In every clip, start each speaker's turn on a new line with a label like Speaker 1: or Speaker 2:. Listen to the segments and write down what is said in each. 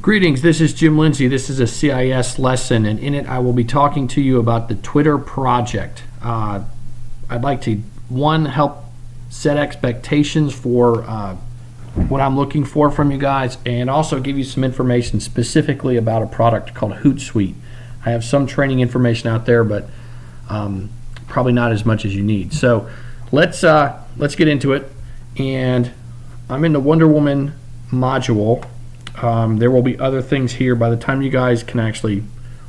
Speaker 1: Greetings, this is Jim Lindsay. This is a CIS lesson, and in it I will be talking to you about the Twitter project. I'd like to, one, help set expectations for what I'm looking for from you guys, and also give you some information specifically about a product called Hootsuite. I have some training information out there, but probably not as much as you need. So let's get into it. And I'm in the Wonder Woman module. There will be other things here. By the time you guys can actually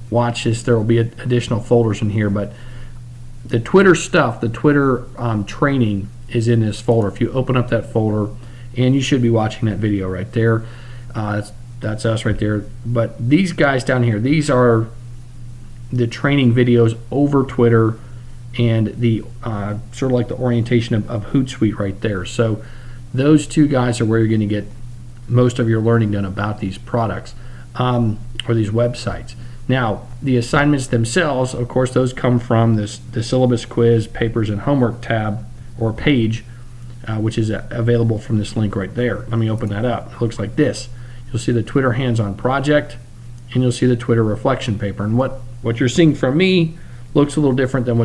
Speaker 1: watch this, there will be additional folders in here, but the Twitter stuff, the Twitter training is in this folder. If you open up that folder, and you should be watching that video right there, that's us right there. But these guys down here, these are the training videos over Twitter and the sort of like the orientation of Hootsuite right there. So those two guys are where you're going to get most of your learning done about these products or these websites. Now, the assignments themselves, of course, those come from the syllabus, quiz, papers, and homework tab or page, which is available from this link right there. Let me open that up. It looks like this. You'll see the Twitter hands-on project, and you'll see the Twitter reflection paper. And what you're seeing from me looks a little different than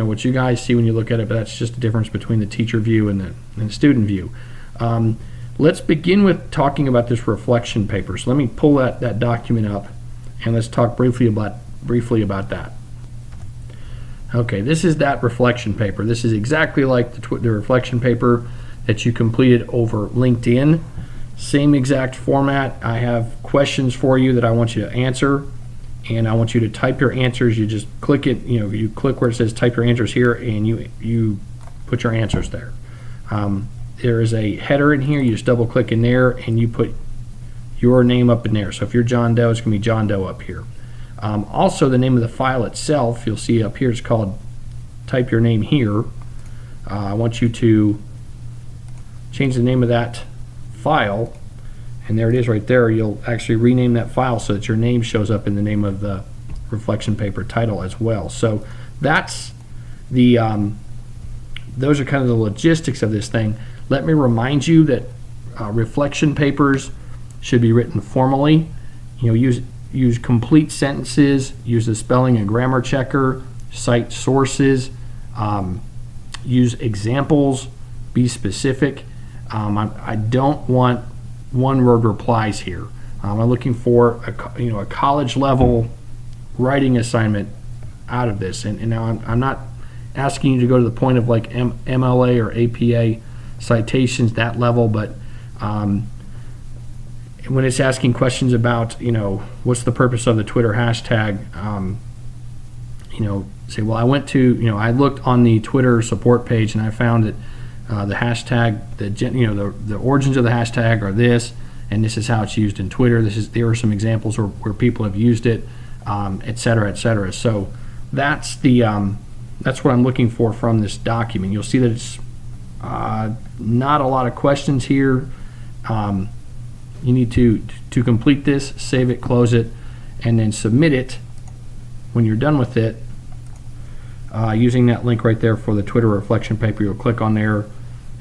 Speaker 1: what you guys see when you look at it, but that's just the difference between the teacher view and the student view. Let's begin with talking about this reflection paper. So let me pull that document up, and let's talk briefly about that. Okay, this is that reflection paper. This is exactly like the reflection paper that you completed over LinkedIn. Same exact format. I have questions for you that I want you to answer, and I want you to type your answers. You just click it. You click where it says type your answers here, and you put your answers there. There is a header in here. You just double click in there and you put your name up in there. So if you're John Doe, it's going to be John Doe up here. Also, the name of the file itself, you'll see up here, it's called type your name here. I want you to change the name of that file, and there it is right there. You'll actually rename that file so that your name shows up in the name of the reflection paper title as well. So that's the those are kind of the logistics of this thing. Let me remind you that reflection papers should be written formally. Use complete sentences, use the spelling and grammar checker, cite sources, use examples, be specific. I don't want one-word replies here. I'm looking for a college level writing assignment out of this, and now I'm not asking you to go to the point of like MLA or APA citations, that level, but when it's asking questions about, what's the purpose of the Twitter hashtag, say, well, I looked on the Twitter support page and I found that the hashtag, the origins of the hashtag are this, and this is how it's used in Twitter. There are some examples where people have used it, et cetera, et cetera. So that's what I'm looking for from this document. You'll see that it's not a lot of questions here. You need to complete this, save it, close it, and then submit it when you're done with it using that link right there for the Twitter reflection paper. You'll click on there,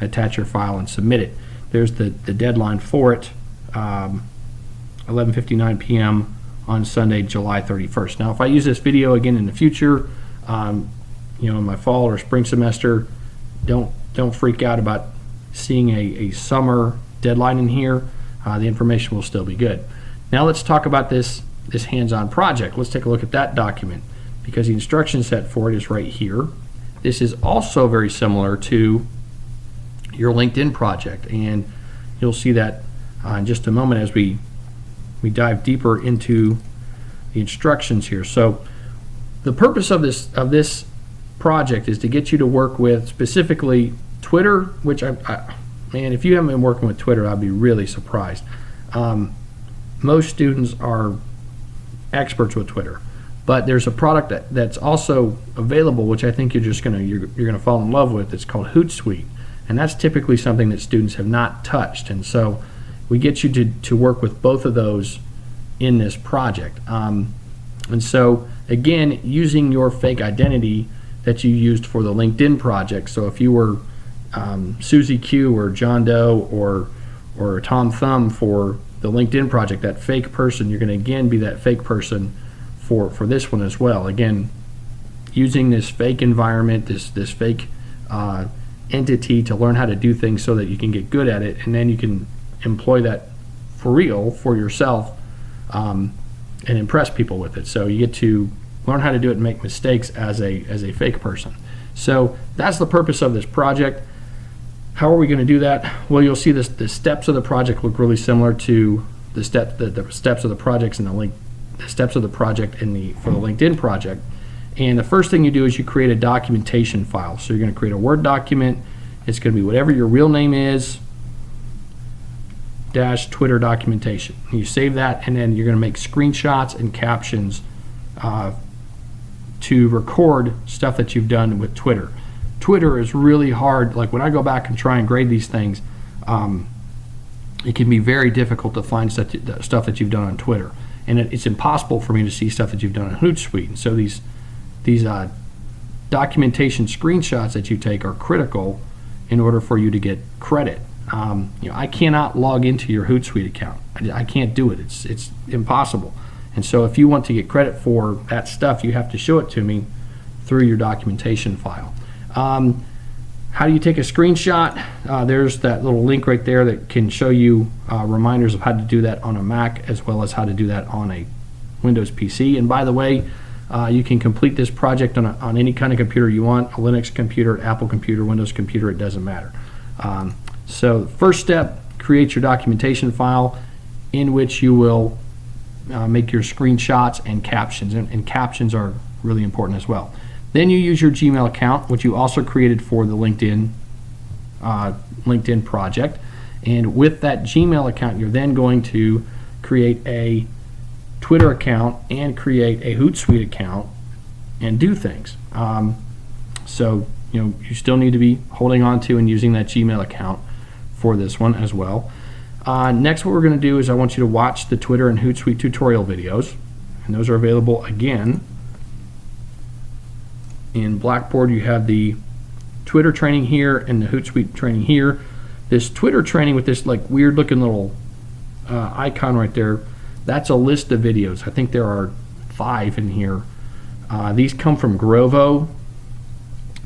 Speaker 1: attach your file, and submit it. There's the deadline for it, 11:59 p.m. on Sunday, July 31st. Now, if I use this video again in the future, in my fall or spring semester, don't freak out about seeing a summer deadline in here. The information will still be good. Now let's talk about this hands-on project. Let's take a look at that document, because the instruction set for it is right here. This is also very similar to your LinkedIn project, and you'll see that in just a moment as we dive deeper into the instructions here. So the purpose of this project is to get you to work with specifically Twitter, which man, if you haven't been working with Twitter, I'd be really surprised. Most students are experts with Twitter, but there's a product that's also available, which I think you're gonna fall in love with. It's called Hootsuite, and that's typically something that students have not touched. And so we get you to work with both of those in this project. And so again, using your fake identity that you used for the LinkedIn project. So if you were Susie Q or John Doe or Tom Thumb for the LinkedIn project, that fake person, you're going to again be that fake person for this one as well. Again, using this fake environment, this fake entity to learn how to do things so that you can get good at it, and then you can employ that for real for yourself and impress people with it. So you get to learn how to do it and make mistakes as a fake person. So that's the purpose of this project. How are we going to do that? Well, you'll see the steps of the project look really similar to the steps of the projects in the steps of the project for the LinkedIn project. And the first thing you do is you create a documentation file. So you're going to create a Word document. It's going to be whatever your real name is - Twitter documentation. And you save that, and then you're going to make screenshots and captions to record stuff that you've done with Twitter. Twitter is really hard. Like when I go back and try and grade these things, it can be very difficult to find stuff that you've done on Twitter, and it's impossible for me to see stuff that you've done on Hootsuite. And so these documentation screenshots that you take are critical in order for you to get credit. I cannot log into your Hootsuite account. I can't do it. It's impossible. And so if you want to get credit for that stuff, you have to show it to me through your documentation file. How do you take a screenshot? There's that little link right there that can show you reminders of how to do that on a Mac, as well as how to do that on a Windows PC. And by the way, you can complete this project on any kind of computer you want, a Linux computer, Apple computer, Windows computer, it doesn't matter. So first step, create your documentation file in which you will make your screenshots and captions, and captions are really important as well. Then you use your Gmail account, which you also created for the LinkedIn project, and with that Gmail account, you're then going to create a Twitter account and create a Hootsuite account and do things. So you still need to be holding on to and using that Gmail account for this one as well. Next, what we're going to do is I want you to watch the Twitter and Hootsuite tutorial videos, and those are available again. In Blackboard, you have the Twitter training here and the Hootsuite training here. This Twitter training with this like weird looking little icon right there, that's a list of videos. I think there are 5 in here. These come from Grovo.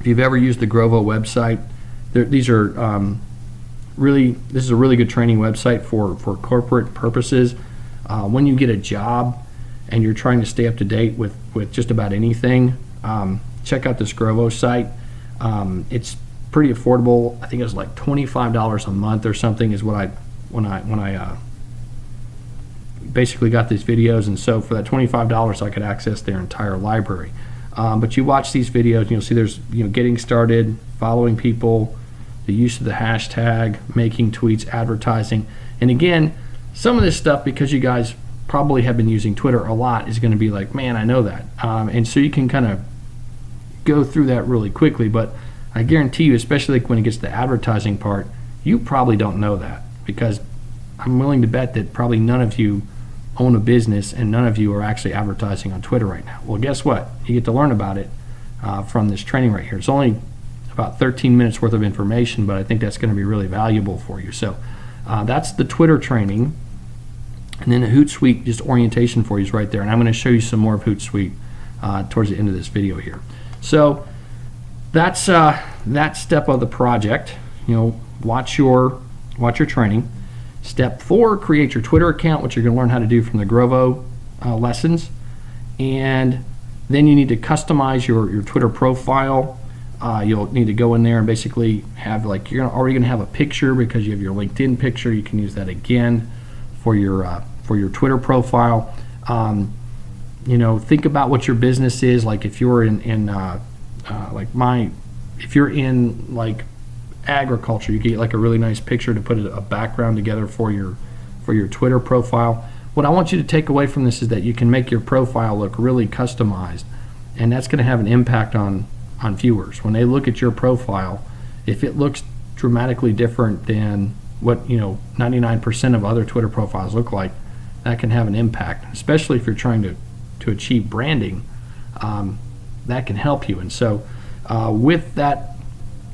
Speaker 1: If you've ever used the Grovo website, these are this is a really good training website for corporate purposes. When you get a job and you're trying to stay up to date with just about anything, check out this Grovo site. It's pretty affordable. I think it was like $25 a month or something is what when I basically got these videos, and so for that $25 I could access their entire library. But you watch these videos and you'll see there's getting started, following people, the use of the hashtag, making tweets, advertising. And again, some of this stuff, because you guys probably have been using Twitter a lot, is going to be like, man, I know that. And so you can kind of go through that really quickly, but I guarantee you, especially when it gets to the advertising part, you probably don't know that, because I'm willing to bet that probably none of you own a business and none of you are actually advertising on Twitter right now. Well, guess what? You get to learn about it from this training right here. It's only about 13 minutes worth of information, but I think that's going to be really valuable for you. So that's the Twitter training. And then the Hootsuite, just orientation for you, is right there. And I'm going to show you some more of Hootsuite towards the end of this video here. So that's that step of the project. Watch your training. Step 4, create your Twitter account, which you're going to learn how to do from the Grovo lessons. And then you need to customize your Twitter profile. You'll need to go in there and basically have, like, you're already going to have a picture because you have your LinkedIn picture. You can use that again for your Twitter profile. Think about what your business is. Like if you're if you're in like agriculture, you get like a really nice picture to put a background together for your Twitter profile. What I want you to take away from this is that you can make your profile look really customized, and that's going to have an impact on viewers. When they look at your profile, if it looks dramatically different than what 99% of other Twitter profiles look like, that can have an impact, especially if you're trying to achieve branding. That can help you. And so with that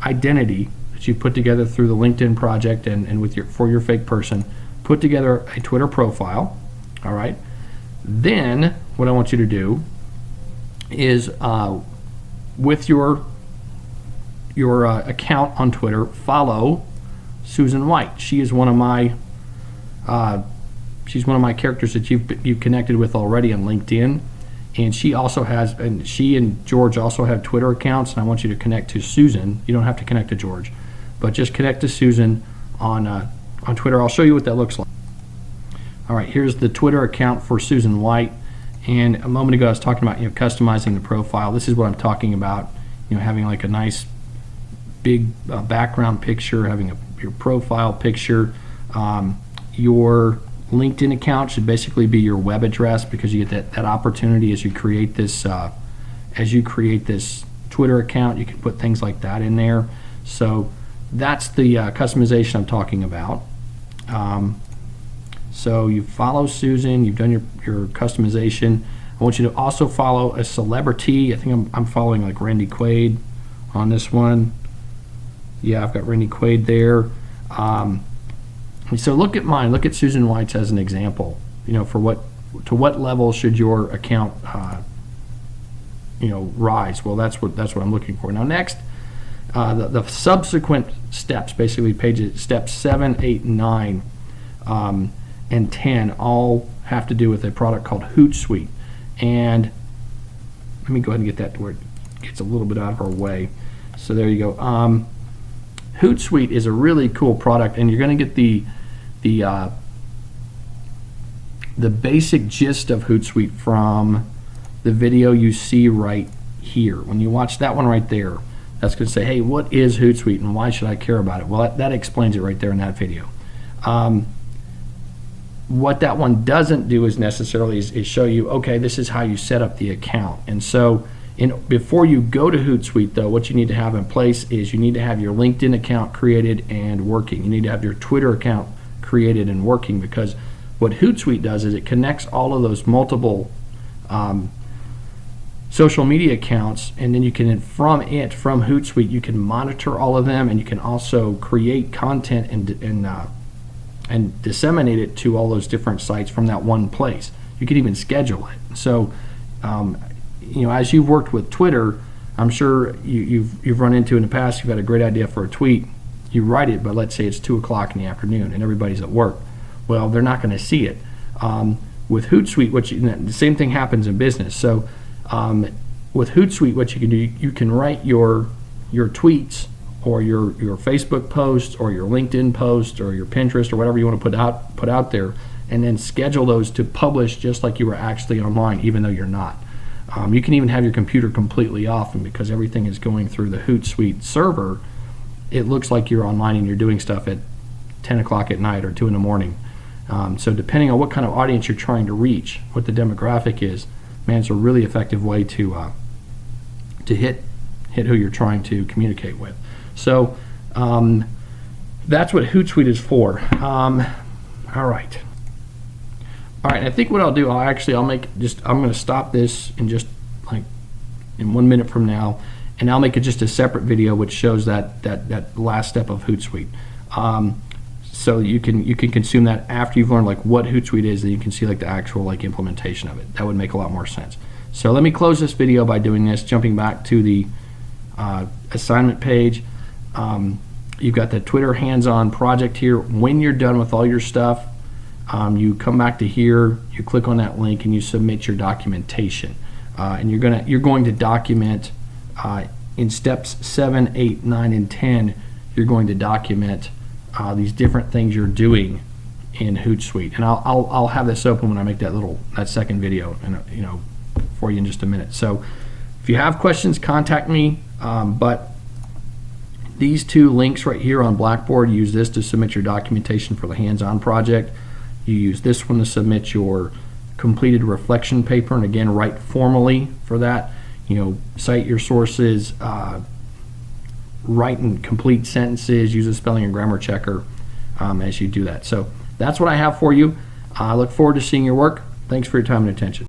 Speaker 1: identity that you put together through the LinkedIn project and for your fake person, put together a Twitter profile. All right. Then what I want you to do is with your account on Twitter, follow Susan White. She is one of my she's one of my characters that you've connected with already on LinkedIn, and she also has, and she and George also have Twitter accounts. And I want you to connect to Susan. You don't have to connect to George, but just connect to Susan on Twitter. I'll show you what that looks like. All right, here's the Twitter account for Susan White. And a moment ago I was talking about customizing the profile. This is what I'm talking about. Having like a nice big background picture, having your profile picture. Your LinkedIn account should basically be your web address, because you get that opportunity as you create this Twitter account. You can put things like that in there. So that's the customization I'm talking about. So you follow Susan, you've done your customization. I want you to also follow a celebrity. I think I'm following like Randy Quaid on this one. Yeah, I've got Randy Quaid there. So look at mine. Look at Susan White's as an example. To what level should your account rise? Well, that's what I'm looking for. Now next, the subsequent steps, basically pages steps 7, 8, 9. And 10 all have to do with a product called Hootsuite. And let me go ahead and get that to where it gets a little bit out of our way. So there you go. Hootsuite is a really cool product, and you're going to get the basic gist of Hootsuite from the video you see right here. When you watch that one right there, that's going to say, hey, what is Hootsuite and why should I care about it? Well, that explains it right there in that video. What that one doesn't do is necessarily is show you, okay, this is how you set up the account. And so before you go to Hootsuite, though, what you need to have in place is you need to have your LinkedIn account created and working. You need to have your Twitter account created and working, because what Hootsuite does is it connects all of those multiple social media accounts, and then you can, from Hootsuite, you can monitor all of them, and you can also create content and disseminate it to all those different sites from that one place. You can even schedule it. So, as you've worked with Twitter, I'm sure you've run into in the past, you've had a great idea for a tweet. You write it, but let's say it's 2 o'clock in the afternoon and everybody's at work. Well, they're not going to see it. With Hootsuite, the same thing happens in business. So, with Hootsuite, what you can do, you can write your tweets, or your Facebook post, or your LinkedIn post, or your Pinterest, or whatever you want to put out there, and then schedule those to publish just like you were actually online, even though you're not. You can even have your computer completely off, and because everything is going through the Hootsuite server, it looks like you're online and you're doing stuff at 10 o'clock at night or 2 in the morning. So depending on what kind of audience you're trying to reach, what the demographic is, man, it's a really effective way to hit who you're trying to communicate with. So that's what Hootsuite is for. All right. I think what I'll do, I'm going to stop this in just like in 1 minute from now, and I'll make it just a separate video which shows that last step of Hootsuite. So you can consume that after you've learned like what Hootsuite is, then you can see like the actual like implementation of it. That would make a lot more sense. So let me close this video by doing this, jumping back to the assignment page. You've got the Twitter hands-on project here. When you're done with all your stuff, you come back to here, you click on that link, and you submit your documentation. And you're going to document in steps 7, 8, 9, and 10. You're going to document these different things you're doing in Hootsuite. And I'll have this open when I make that second video, and for you in just a minute. So if you have questions, contact me. But these 2 links right here on Blackboard, use this to submit your documentation for the hands-on project. You use this one to submit your completed reflection paper, and again, write formally for that. Cite your sources, write and complete sentences, use a spelling and grammar checker as you do that. So that's what I have for you. I look forward to seeing your work. Thanks for your time and attention.